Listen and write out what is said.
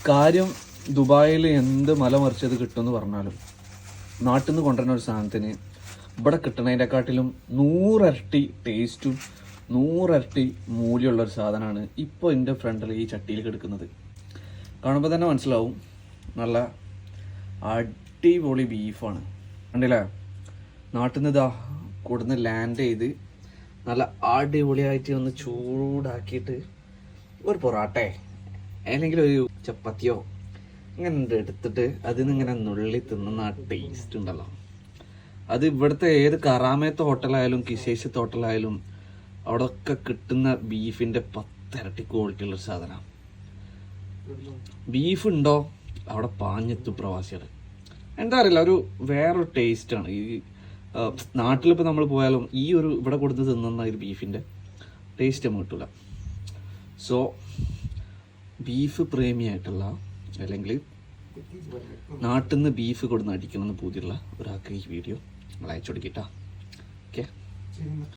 കാര്യം ദുബായിൽ എന്ത് മല മറിച്ചത് കിട്ടുമെന്ന് പറഞ്ഞാലും നാട്ടിൽ നിന്ന് കൊണ്ടുവരുന്ന ഒരു സാധനത്തിന് ഇവിടെ കിട്ടുന്നതിനെക്കാട്ടിലും 100 ഇരട്ടി ടേസ്റ്റും 100 ഇരട്ടി മൂല്യമുള്ളൊരു സാധനമാണ് ഇപ്പോൾ എൻ്റെ ഫ്രണ്ടിൽ ഈ ചട്ടിയിൽ കിടക്കുന്നത്. കാണുമ്പോൾ തന്നെ മനസ്സിലാവും നല്ല അടിപൊളി ബീഫാണ്. കണ്ടില്ലേ, നാട്ടിൽ നിന്ന് ഇതാ കൊടുന്ന് ലാൻഡ് ചെയ്ത് നല്ല അടിപൊളിയായിട്ട് ഒന്ന് ചൂടാക്കിയിട്ട് ഒരു പൊറാട്ടേ അല്ലെങ്കിൽ ഒരു ചപ്പാത്തിയോ ഇങ്ങനെ എടുത്തിട്ട് അതിനിങ്ങനെ നുള്ളി തിന്നുന്ന ആ ടേസ്റ്റ് ഉണ്ടല്ലോ, അത് ഇവിടുത്തെ ഏത് കറാമയത്തെ ഹോട്ടലായാലും കിശേഷത്തെ ഹോട്ടലായാലും അവിടെ ഒക്കെ കിട്ടുന്ന ബീഫിൻ്റെ 10 ഇരട്ടി ക്വാളിറ്റി ഉള്ളൊരു സാധനമാണ്. ബീഫ് ഉണ്ടോ അവിടെ പാഞ്ഞെത്തും പ്രവാസികൾ. എന്താ അറിയില്ല, ഒരു വേറൊരു ടേസ്റ്റാണ്. ഈ നാട്ടിലിപ്പോൾ നമ്മൾ പോയാലും ഈ ഒരു ഇവിടെ കൊടുത്ത് തിന്നുന്ന ഒരു ബീഫിൻ്റെ ടേസ്റ്റ് നമുക്ക് കിട്ടില്ല. സോ ബീഫ് പ്രേമിയായിട്ടുള്ള അല്ലെങ്കിൽ നാട്ടിൽ നിന്ന് ബീഫ് കൊടുന്ന് അടിക്കണമെന്ന് പൂതിയുള്ള ഒരാൾക്ക് ഈ വീഡിയോ നമ്മൾ അയച്ചു കൊടുക്കിട്ടാ. ഓക്കെ.